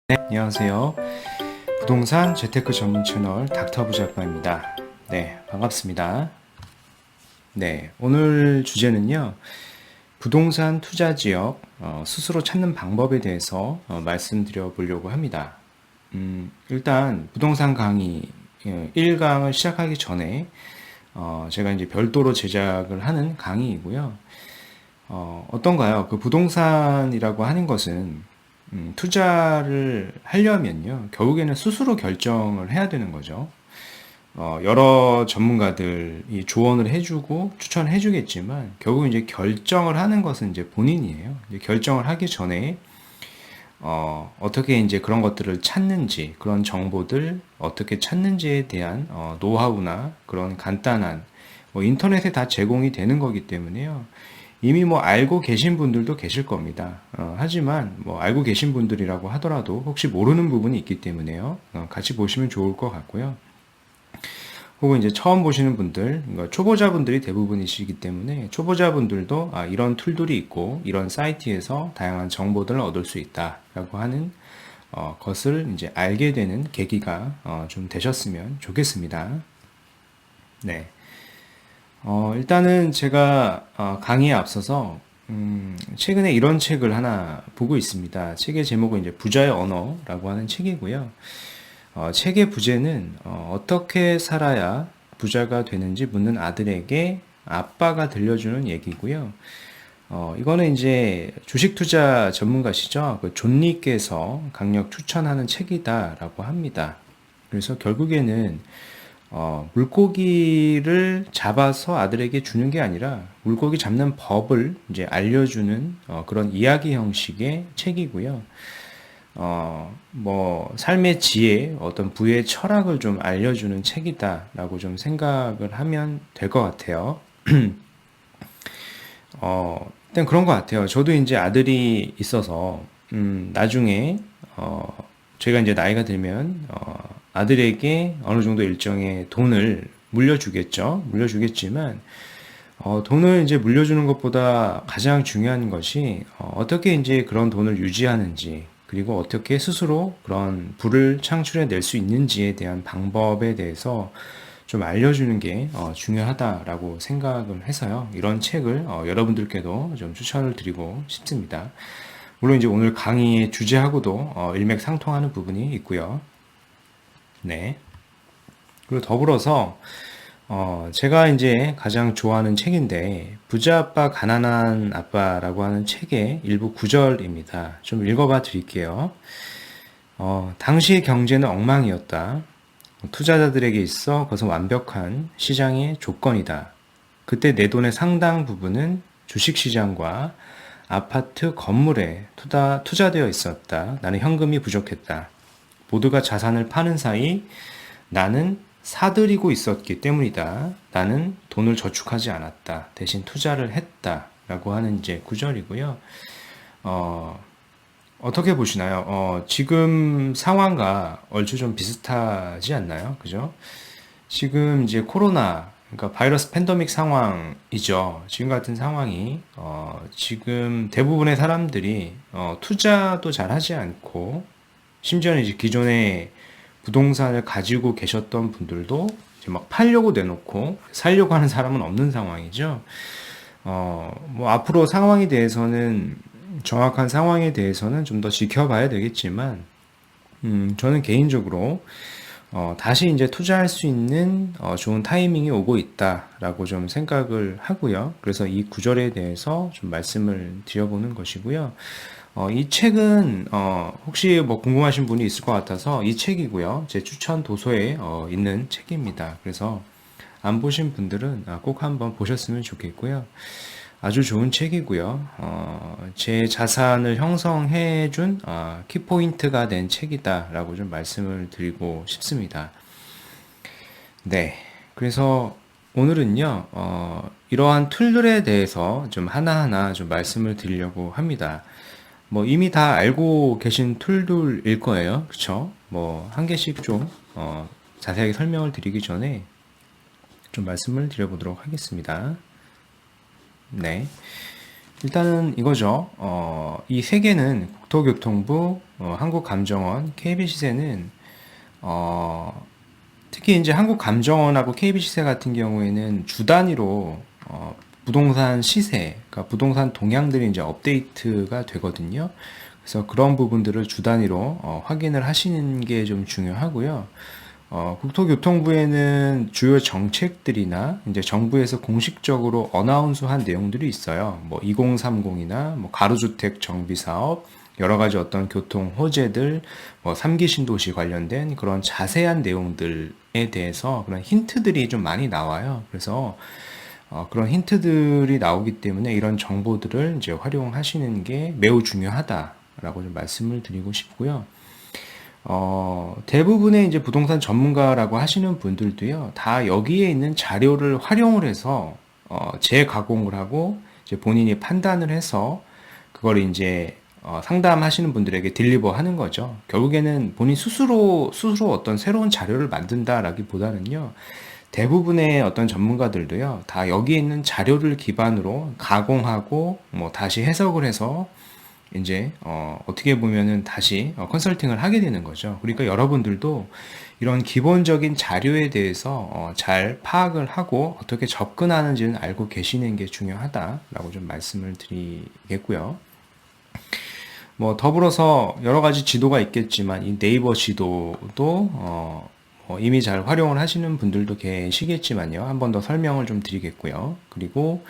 네, 안녕하세요. 부동산 재테크 전문 채널 닥터부자빠입니다. 네, 반갑습니다. 네, 오늘 주제는요, 부동산 투자 지역 스스로 찾는 방법에 대해서 말씀드려 보려고 합니다. 일단 부동산 강의 1강을 시작하기 전에 제가 이제 별도로 제작을 하는 강의이고요. 어떤가요? 그 부동산이라고 하는 것은 투자를 하려면요, 결국에는 스스로 결정을 해야 되는 거죠. 여러 전문가들이 조언을 해주고 추천해주겠지만, 결국 이제 결정을 하는 것은 이제 본인이에요. 이제 결정을 하기 전에, 어떻게 이제 그런 것들을 찾는지, 그런 정보들 어떻게 찾는지에 대한, 노하우나 그런 간단한, 뭐 인터넷에 다 제공이 되는 거기 때문에요. 이미 뭐 알고 계신 분들도 계실 겁니다. 하지만 뭐 알고 계신 분들이라고 하더라도 혹시 모르는 부분이 있기 때문에요. 같이 보시면 좋을 것 같고요. 혹은 이제 처음 보시는 분들, 그러니까 초보자분들이 대부분이시기 때문에 초보자분들도 이런 툴들이 있고 이런 사이트에서 다양한 정보들을 얻을 수 있다라고 하는 것을 이제 알게 되는 계기가 좀 되셨으면 좋겠습니다. 네. 일단은 제가 강의에 앞서서 최근에 이런 책을 하나 보고 있습니다. 책의 제목은 이제 부자의 언어라고 하는 책이고요. 책의 부제는 어떻게 살아야 부자가 되는지 묻는 아들에게 아빠가 들려주는 얘기고요. 이거는 이제 주식 투자 전문가시죠. 그 존 리께서 강력 추천하는 책이다라고 합니다. 그래서 결국에는 물고기를 잡아서 아들에게 주는 게 아니라 물고기 잡는 법을 이제 알려주는 그런 이야기 형식의 책이고요. 뭐 삶의 지혜, 어떤 부의 철학을 좀 알려주는 책이다라고 좀 생각을 하면 될 것 같아요. 일단 그런 것 같아요. 저도 이제 아들이 있어서 나중에 제가 이제 나이가 들면 아들에게 어느 정도 일정의 돈을 물려주겠죠. 물려주겠지만 돈을 이제 물려주는 것보다 가장 중요한 것이 어떻게 이제 그런 돈을 유지하는지, 그리고 어떻게 스스로 그런 부를 창출해 낼 수 있는지에 대한 방법에 대해서 좀 알려주는 게 중요하다라고 생각을 해서요. 이런 책을 여러분들께도 좀 추천을 드리고 싶습니다. 물론 이제 오늘 강의의 주제하고도 일맥상통하는 부분이 있고요. 네. 그리고 더불어서 제가 이제 가장 좋아하는 책인데 부자 아빠 가난한 아빠라고 하는 책의 일부 구절입니다. 좀 읽어봐 드릴게요. 당시 경제는 엉망이었다. 투자자들에게 있어 그것은 완벽한 시장의 조건이다. 그때 내 돈의 상당 부분은 주식시장과 아파트 건물에 투자되어 있었다. 나는 현금이 부족했다. 모두가 자산을 파는 사이 나는 사들이고 있었기 때문이다. 나는 돈을 저축하지 않았다. 대신 투자를 했다. 라고 하는 이제 구절이고요. 어떻게 보시나요? 지금 상황과 얼추 좀 비슷하지 않나요? 그죠? 지금 이제 코로나, 그러니까 바이러스 팬데믹 상황이죠. 지금 같은 상황이, 지금 대부분의 사람들이, 투자도 잘 하지 않고, 심지어는 이제 기존에 부동산을 가지고 계셨던 분들도 이제 막 팔려고 내놓고 살려고 하는 사람은 없는 상황이죠. 뭐 앞으로 상황에 대해서는 정확한 상황에 대해서는 좀 더 지켜봐야 되겠지만, 저는 개인적으로 다시 이제 투자할 수 있는 좋은 타이밍이 오고 있다라고 좀 생각을 하고요. 그래서 이 구절에 대해서 좀 말씀을 드려보는 것이고요. 이 책은 혹시 뭐 궁금하신 분이 있을 것 같아서 이 책이고요. 제 추천 도서에 있는 책입니다. 그래서 안 보신 분들은 꼭 한번 보셨으면 좋겠고요. 아주 좋은 책이고요. 제 자산을 형성해준 키포인트가 된 책이다라고 좀 말씀을 드리고 싶습니다. 네, 그래서 오늘은요, 이러한 툴들에 대해서 좀 하나하나 좀 말씀을 드리려고 합니다. 뭐 이미 다 알고 계신 툴들일 거예요. 그쵸? 뭐 한 개씩 좀 자세하게 설명을 드리기 전에 좀 말씀을 드려보도록 하겠습니다. 네. 일단은 이거죠. 이 세 개는 국토교통부, 한국감정원, KB시세는 어, 특히 이제 한국감정원하고 KB시세 같은 경우에는 주 단위로 부동산 시세, 그러니까 부동산 동향들이 이제 업데이트가 되거든요. 그래서 그런 부분들을 주 단위로 확인을 하시는 게 좀 중요하고요. 국토교통부에는 주요 정책들이나 이제 정부에서 공식적으로 어나운스한 내용들이 있어요. 뭐 2030이나 뭐 가로주택 정비 사업, 여러 가지 어떤 교통 호재들, 뭐 3기 신도시 관련된 그런 자세한 내용들에 대해서 그런 힌트들이 좀 많이 나와요. 그래서 그런 힌트들이 나오기 때문에 이런 정보들을 이제 활용하시는 게 매우 중요하다라고 좀 말씀을 드리고 싶고요. 대부분의 이제 부동산 전문가라고 하시는 분들도요, 다 여기에 있는 자료를 활용을 해서, 재가공을 하고, 이제 본인이 판단을 해서, 그걸 이제, 상담하시는 분들에게 딜리버 하는 거죠. 결국에는 본인 스스로 어떤 새로운 자료를 만든다라기보다는요, 대부분의 어떤 전문가들도요, 다 여기에 있는 자료를 기반으로 가공하고, 뭐 다시 해석을 해서, 이제 어떻게 보면은 다시 컨설팅을 하게 되는 거죠. 그러니까 여러분들도 이런 기본적인 자료에 대해서 잘 파악을 하고 어떻게 접근하는지는 알고 계시는 게 중요하다라고 좀 말씀을 드리겠고요. 뭐 더불어서 여러 가지 지도가 있겠지만 이 네이버 지도도 이미 잘 활용을 하시는 분들도 계시겠지만요. 한 번 더 설명을 좀 드리겠고요. 그리고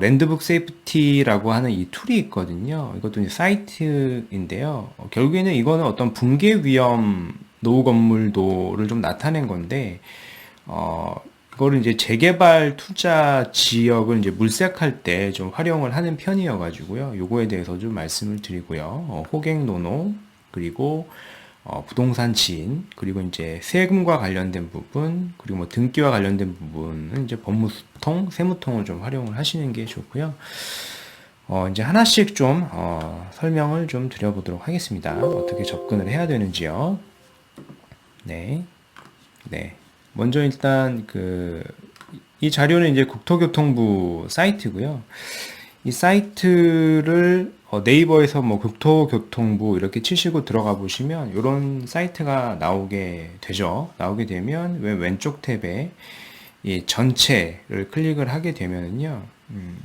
랜드북 세이프티라고 하는 이 툴이 있거든요. 이것도 이제 사이트인데요. 결국에는 이거는 어떤 붕괴 위험 노후 건물도를 좀 나타낸 건데, 이거를 이제 재개발 투자 지역을 이제 물색할 때 좀 활용을 하는 편이어가지고요. 요거에 대해서 좀 말씀을 드리고요. 호갱노노, 그리고 부동산 지인, 그리고 이제 세금과 관련된 부분, 그리고 뭐 등기와 관련된 부분은 이제 법무통, 세무통을 좀 활용을 하시는 게 좋고요. 이제 하나씩 좀 설명을 좀 드려보도록 하겠습니다. 어떻게 접근을 해야 되는지요. 네, 네. 먼저 일단 이 자료는 이제 국토교통부 사이트고요. 이 사이트를 네이버에서 뭐 국토교통부 이렇게 치시고 들어가 보시면 이런 사이트가 나오게 되죠. 나오게 되면 왼쪽 탭에 이 전체를 클릭을 하게 되면은요,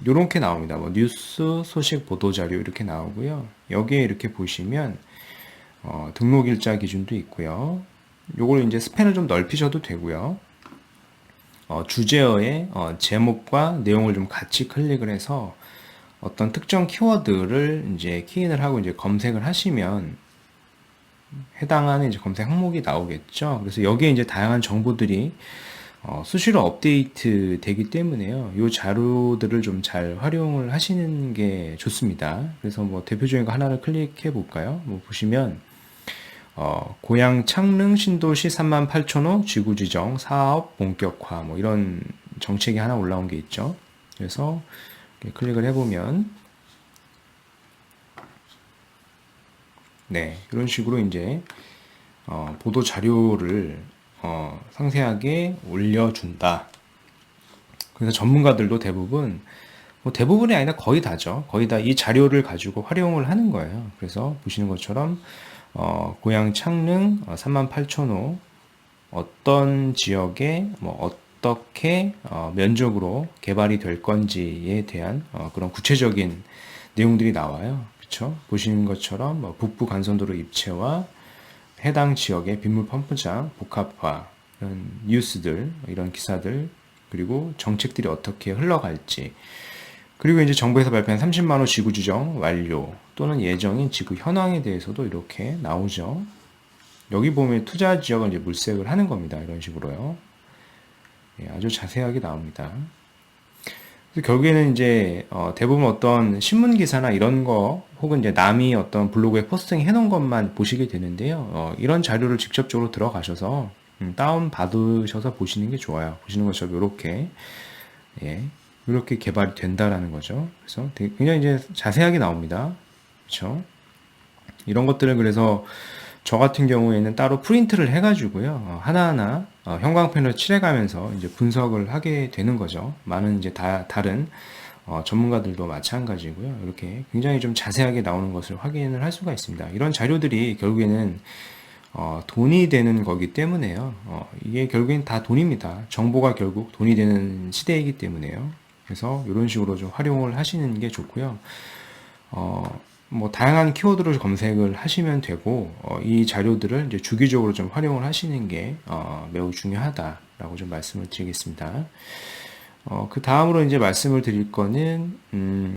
이렇게 나옵니다. 뭐 뉴스, 소식, 보도 자료 이렇게 나오고요. 여기에 이렇게 보시면 등록일자 기준도 있고요. 요걸 이제 스팬을 좀 넓히셔도 되고요. 주제어의 제목과 내용을 좀 같이 클릭을 해서 어떤 특정 키워드를 이제 키인을 하고 이제 검색을 하시면 해당하는 이제 검색 항목이 나오겠죠. 그래서 여기에 이제 다양한 정보들이 수시로 업데이트 되기 때문에요. 이 자료들을 좀 잘 활용을 하시는 게 좋습니다. 그래서 뭐 대표적인 거 하나를 클릭해 볼까요? 뭐 보시면 고양 창릉 신도시 38,000호 지구 지정 사업 본격화 뭐 이런 정책이 하나 올라온 게 있죠. 그래서 클릭을 해보면 네 이런 식으로 이제 보도 자료를 상세하게 올려준다. 그래서 전문가들도 대부분 뭐 대부분이 아니라 거의 다죠. 거의 다 이 자료를 가지고 활용을 하는 거예요. 그래서 보시는 것처럼 고양 창릉 38,000호 어떤 지역에 뭐 어떻게 면적으로 개발이 될 건지에 대한 그런 구체적인 내용들이 나와요. 그렇죠? 보시는 것처럼 뭐 북부 간선도로 입체와 해당 지역의 빗물 펌프장 복합화 이런 뉴스들 이런 기사들 그리고 정책들이 어떻게 흘러갈지 그리고 이제 정부에서 발표한 30만 호 지구 지정 완료 또는 예정인 지구 현황에 대해서도 이렇게 나오죠. 여기 보면 투자 지역을 이제 물색을 하는 겁니다. 이런 식으로요. 예, 아주 자세하게 나옵니다. 그래서 결국에는 이제 대부분 어떤 신문 기사나 이런 거 혹은 이제 남이 어떤 블로그에 포스팅 해놓은 것만 보시게 되는데요. 이런 자료를 직접적으로 들어가셔서 다운 받으셔서 보시는 게 좋아요. 보시는 것처럼 이렇게 예, 이렇게 개발이 된다라는 거죠. 그래서 굉장히 이제 자세하게 나옵니다. 그렇죠? 이런 것들을 그래서 저 같은 경우에는 따로 프린트를 해가지고요. 하나하나 형광펜으로 칠해가면서 이제 분석을 하게 되는 거죠. 많은 이제 다른 전문가들도 마찬가지고요. 이렇게 굉장히 좀 자세하게 나오는 것을 확인을 할 수가 있습니다. 이런 자료들이 결국에는 돈이 되는 거기 때문에요. 이게 결국엔 다 돈입니다. 정보가 결국 돈이 되는 시대이기 때문에요. 그래서 이런 식으로 좀 활용을 하시는 게 좋고요. 뭐 다양한 키워드를 검색을 하시면 되고 이 자료들을 이제 주기적으로 좀 활용을 하시는 게 매우 중요하다라고 좀 말씀을 드리겠습니다. 그 다음으로 이제 말씀을 드릴 거는